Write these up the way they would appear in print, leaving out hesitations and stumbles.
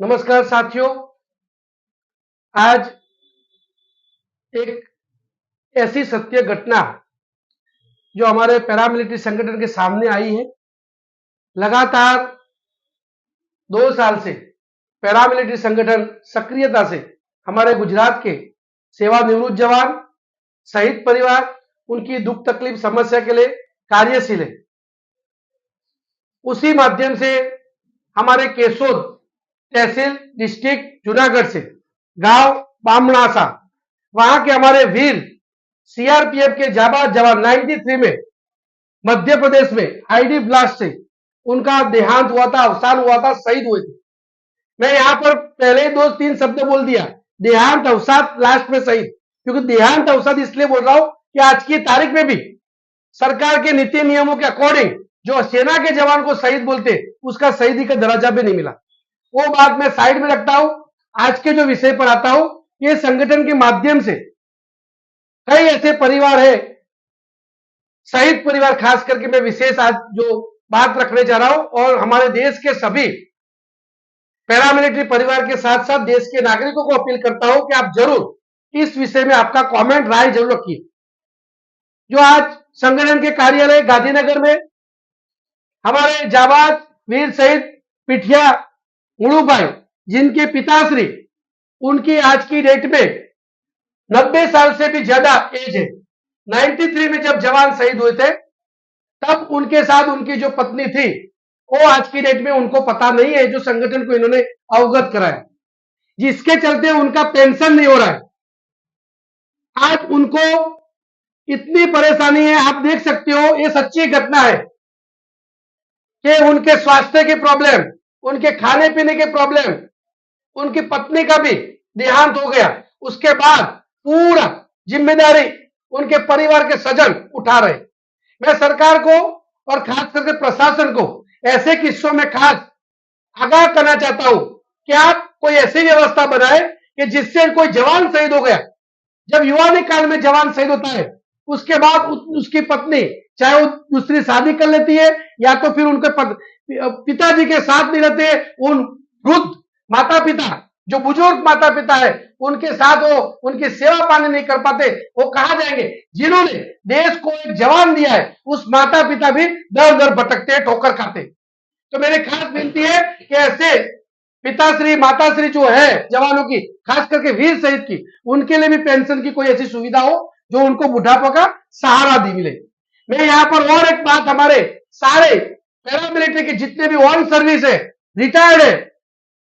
नमस्कार साथियों। आज एक ऐसी सत्य घटना जो हमारे पैरामिलिट्री संगठन के सामने आई है। लगातार 2 साल से पैरामिलिट्री संगठन सक्रियता से हमारे गुजरात के सेवानिवृत्त जवान, शहीद परिवार, उनकी दुख तकलीफ समस्या के लिए कार्यशील है। उसी माध्यम से हमारे केशोद तहसील डिस्ट्रिक्ट जूनागढ़ से गांव बामणासा, वहां के हमारे वीर सीआरपीएफ के जाबाज जवान 93 में मध्य प्रदेश में आईडी ब्लास्ट से उनका देहांत हुआ था, अवसान हुआ था, शहीद हुए थे। मैं यहां पर पहले 2-3 शब्द बोल दिया, देहांत अवसाद लास्ट में शहीद, क्योंकि देहांत अवसाद इसलिए बोल रहा हूं कि आज की तारीख में भी सरकार के नीति नियमों के अकॉर्डिंग जो सेना के जवान को शहीद बोलते, उसका शहीदी का दर्जा भी नहीं मिला। वो बात मैं साइड में रखता हूं। आज के जो विषय पर आता हूं, ये संगठन के माध्यम से कई ऐसे परिवार है, शहीद परिवार खास करके मैं विशेष आज जो बात रखने जा रहा हूं, और हमारे देश के सभी पैरामिलिट्री परिवार के साथ साथ देश के नागरिकों को अपील करता हूं कि आप जरूर इस विषय में आपका कमेंट राय जरूर रखिए। जो आज संगठन के कार्यालय गांधीनगर में हमारे जाबाज वीर शहीद पिठिया मुड़ू भाई, जिनके पिताश्री, उनकी आज की डेट में 90 साल से भी ज्यादा एज है। 93 में जब जवान शहीद हुए थे, तब उनके साथ उनकी जो पत्नी थी, वो आज की डेट में उनको पता नहीं है, जो संगठन को इन्होंने अवगत कराया, जिसके चलते उनका पेंशन नहीं हो रहा है। आज उनको इतनी परेशानी है, आप देख सकते हो, ये सच्ची घटना है कि उनके स्वास्थ्य की प्रॉब्लम, उनके खाने पीने के प्रॉब्लम, उनकी पत्नी का भी देहांत हो गया। उसके बाद पूरा जिम्मेदारी उनके परिवार के सजन उठा रहे। मैं सरकार को और खास करके प्रशासन को ऐसे किस्सों में खास आगाह करना चाहता हूं कि आप कोई ऐसी व्यवस्था बनाए कि जिससे कोई जवान शहीद हो गया, जब युवानी काल में जवान शहीद होता है, उसके बाद उसकी पत्नी चाहे वो दूसरी शादी कर लेती है, या तो फिर उनके पिताजी के साथ नहीं रहते, उन वृद्ध माता पिता, जो बुजुर्ग माता पिता है, उनके साथ वो उनकी सेवा पानी नहीं कर पाते, वो कहां जाएंगे? जिन्होंने देश को एक जवान दिया है, उस माता पिता भी दर दर भटकते, ठोकर खाते। तो मेरी खास विनती है कि ऐसे पिताश्री माताश्री जो है जवानों की, खास करके वीर शहीद की, उनके लिए भी पेंशन की कोई ऐसी सुविधा हो जो उनको बुढ़ापा का सहारा दी मिले। मैं यहां पर और एक बात, हमारे सारे पैरामिलिट्री के जितने भी ऑन सर्विस है, रिटायर्ड है,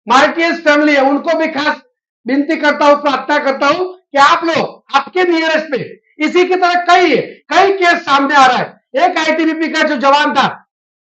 मार्टियस फैमिली है, उनको भी खास विनती करता हूं, प्रार्थना करता हूं कि आप लोग आपके नियरेस्ट में इसी की तरह कई केस सामने आ रहा है। एक आईटीबीपी का जो जवान था,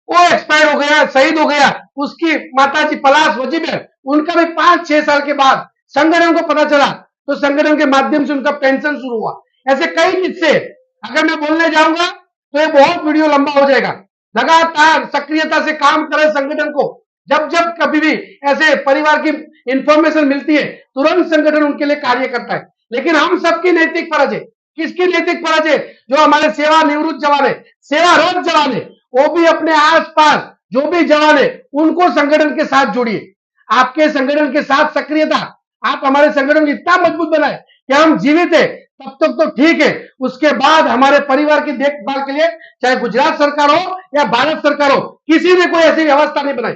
वो एक्सपायर हो गया, शहीद हो गया, उसकी माताजी पलाश वजीब है, उनका भी 5-6 साल के बाद संगठन को पता चला, तो संगठन के माध्यम से उनका पेंशन शुरू हुआ। ऐसे कई किस्से अगर मैं बोलने जाऊंगा तो ये बहुत वीडियो लंबा हो जाएगा। लगातार सक्रियता से काम करे संगठन को, जब जब कभी भी ऐसे परिवार की इंफॉर्मेशन मिलती है, तुरंत संगठन उनके लिए कार्य करता है। लेकिन हम सबकी नैतिक फर्ज है। किसकी नैतिक फर्ज है? जो हमारे सेवानिवृत्त जवान है, सेवारत जवान है, वो भी अपने आसपास जो भी जवान है, उनको संगठन के साथ जोड़िए। आपके संगठन के साथ सक्रियता, आप हमारे संगठन को इतना मजबूत बनाए कि हम जीवित है तब तक तो ठीक है, उसके बाद हमारे परिवार की देखभाल के लिए चाहे गुजरात सरकार हो या भारत सरकार हो, किसी ने कोई ऐसी व्यवस्था नहीं बनाई।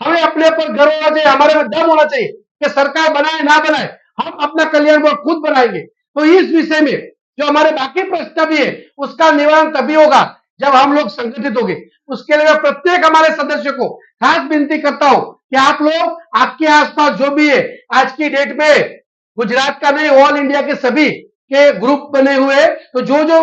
हमें अपने पर गर्व होना चाहिए, हमारे में दम होना चाहिए कि सरकार बनाए ना बनाए, हम अपना कल्याण बोर्ड खुद बनाएंगे। तो इस विषय में जो हमारे बाकी प्रश्न भी है, उसका निवारण तभी होगा जब हम लोग संगठित होंगे। उसके लिए मैं प्रत्येक हमारे सदस्य को खास विनती करता हूं कि आप लोग, आपके आसपास जो भी है, आज की डेट में गुजरात का नहीं, ऑल इंडिया के सभी के ग्रुप बने हुए हैं, तो जो जो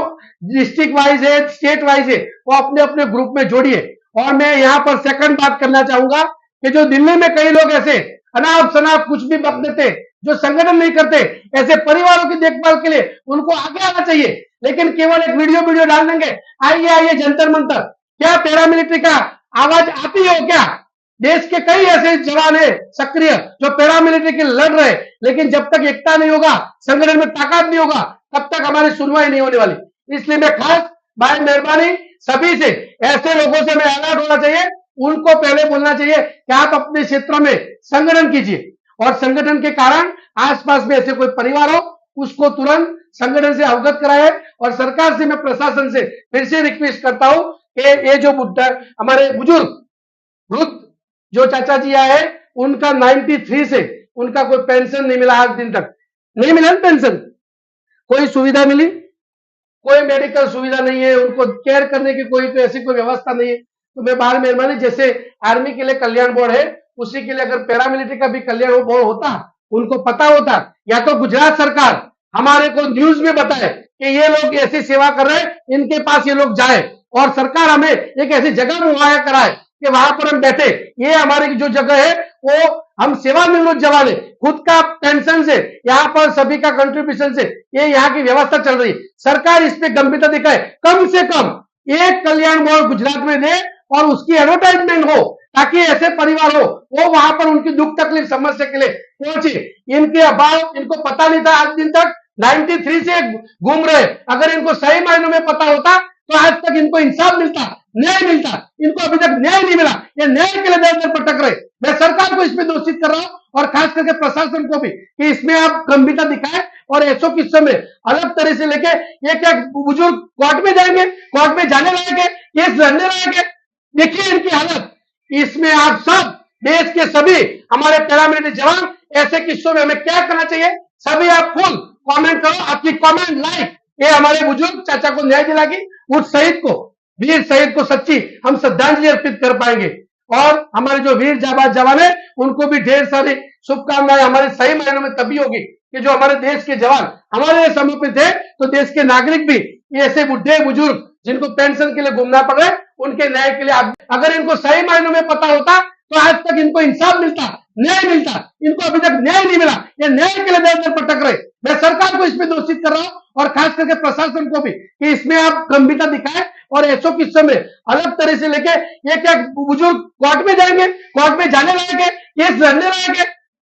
डिस्ट्रिक्ट वाइज है, स्टेट वाइज है, वो अपने अपने ग्रुप में जोड़िए। और मैं यहां पर सेकंड बात करना चाहूंगा कि जो दिल्ली में कई लोग ऐसे अनाप शनाप कुछ भी बक देते, जो संगठन नहीं करते, ऐसे परिवारों की देखभाल के लिए उनको आगे आना चाहिए। लेकिन केवल एक वीडियो डाल देंगे, आइए आइए जंतर मंतर, क्या पैरामिलिट्री का आवाज आती हो क्या? देश के कई ऐसे जवान है सक्रिय जो पैरामिलिट्री के लड़ रहे, लेकिन जब तक एकता नहीं होगा, संगठन में ताकत नहीं होगा, तब तक हमारी सुनवाई नहीं होने वाली। इसलिए मैं खास भाई मेहरबानी सभी से, ऐसे लोगों से मैं अलर्ट होना चाहिए उनको पहले बोलना चाहिए कि आप अपने क्षेत्र में संगठन कीजिए, और संगठन के कारण आसपास में ऐसे कोई परिवार हो उसको तुरंत संगठन से अवगत कराए। और सरकार से, मैं प्रशासन से फिर से रिक्वेस्ट करता हूं कि ये जो हमारे बुजुर्ग वृद्ध जो चाचा जी आए, उनका 93 से उनका कोई पेंशन नहीं मिला, आज दिन तक नहीं मिला पेंशन, कोई सुविधा मिली, कोई मेडिकल सुविधा नहीं है, उनको केयर करने की कोई ऐसी कोई व्यवस्था नहीं है। तो मैं बाहर मेहरबानी, जैसे आर्मी के लिए कल्याण बोर्ड है, उसी के लिए अगर पैरामिलिट्री का भी कल्याण बोर्ड होता, उनको पता होता, या तो गुजरात सरकार हमारे को न्यूज में बताए कि ये लोग ऐसी सेवा कर रहे हैं, इनके पास ये लोग जाए, और सरकार हमें एक ऐसी जगह मुहैया कराए कि वहां पर हम बैठे। ये हमारी जो जगह है वो हम सेवानिवृत्त जवान है, खुद का पेंशन से, यहाँ पर सभी का कंट्रीब्यूशन से ये यहाँ की व्यवस्था चल रही है। सरकार इस पे गंभीरता दिखाए, कम से कम एक कल्याण बोर्ड गुजरात में दे और उसकी एडवर्टाइजमेंट हो, ताकि ऐसे परिवार हो वो वहां पर उनकी दुख तकलीफ समस्या के लिए पहुंचे। इनके अभाव, इनको पता नहीं था, आज दिन तक 93 से घूम रहे। अगर इनको सही मायनों में पता होता तो आज तक इनको इंसाफ मिलता, न्याय मिलता। इनको अभी तक न्याय नहीं मिला, ये न्याय के लिए दर दर भटक रहे। मैं सरकार को इसमें दोषित कर रहा हूं, और खास करके प्रशासन को भी, कि इसमें आप गंभीरता दिखाएं और ऐसो किस्सों में अलग तरह से लेके, ये क्या बुजुर्ग कोर्ट में जाएंगे, कोर्ट में जाने लायक है, केस लड़ने लायक है, देखिए इनकी हालत। इसमें आप सब देश के सभी हमारे पैरामिलिट्री जवान, ऐसे किस्सों में हमें क्या करना चाहिए, सभी आप फुल कमेंट करो, आपकी कमेंट लाइक ये हमारे बुजुर्ग चाचा को न्याय दिलाएगी, उस शहीद को, वीर शहीद को सच्ची हम श्रद्धांजलि अर्पित कर पाएंगे। और हमारे जो वीर जाबाज जवान है उनको भी ढेर सारी शुभकामनाएं हमारे सही मायनों में तभी होगी कि जो हमारे देश के जवान हमारे लिए समर्पित है, तो देश के नागरिक भी ऐसे बुढ़े बुजुर्ग जिनको पेंशन के लिए घूमना पड़ रहा है, उनके न्याय के लिए अगर इनको सही मायनों में पता होता तो आज तक इनको इंसाफ मिलता, न्याय मिलता। इनको अभी तक न्याय नहीं मिला, ये न्याय के लिए दर दर भटक रहे। मैं सरकार को इसमें दोषित कर रहा हूं, और खास करके प्रशासन को भी, कि इसमें आप गंभीरता दिखाएं और ऐसो किस्सों में अलग तरह से लेके, ये क्या बुजुर्ग कोर्ट में जाएंगे, कोर्ट में जाने लायक है, केस लड़ने लायक है,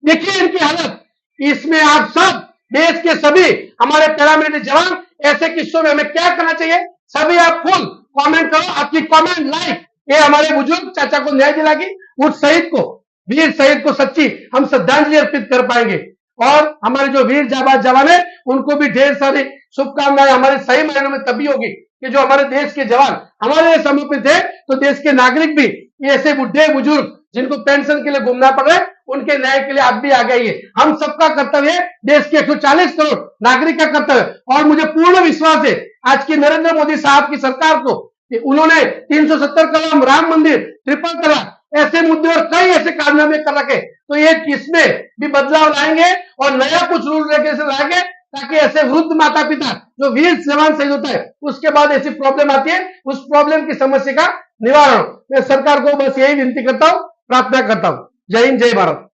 देखिए इनकी हालत। इसमें आप सब देश के सभी हमारे पैरामिलिट्री जवान, ऐसे किस्सों में हमें क्या करना चाहिए, सभी आप फुल कमेंट करो, आपकी कमेंट लाइक ये हमारे बुजुर्ग चाचा को न्याय दिलाएगी, उस शहीद को, वीर शहीद को सच्ची हम श्रद्धांजलि अर्पित कर पाएंगे। और हमारे जो वीर जाबाज जवान है उनको भी ढेर सारी शुभकामनाएं हमारे सही मायनों में तभी होगी कि जो हमारे देश के जवान हमारे लिए समर्पित है, तो देश के नागरिक भी ऐसे बुढ़े बुजुर्ग जिनको पेंशन के लिए घूमना पड़ रहा है, उनके न्याय के लिए आप भी आ गई है। हम सबका कर्तव्य है, देश के 140 करोड़ नागरिक का कर्तव्य। और मुझे पूर्ण विश्वास है आज की नरेंद्र मोदी साहब की सरकार को, कि उन्होंने 370 कलम, राम मंदिर, ट्रिपल तलाक, ऐसे मुद्दे और कई ऐसे कारनामे कर रखे, तो ये किसमें भी बदलाव लाएंगे और नया कुछ रूल रेगुलेशन लाएंगे, ताकि ऐसे वृद्ध माता पिता जो वीर जवान शहीद होता है उसके बाद ऐसी प्रॉब्लम आती है, उस प्रॉब्लम की समस्या का निवारण। मैं सरकार को बस यही विनती करता हूं, प्रार्थना करता हूं। जय हिंद, जय भारत।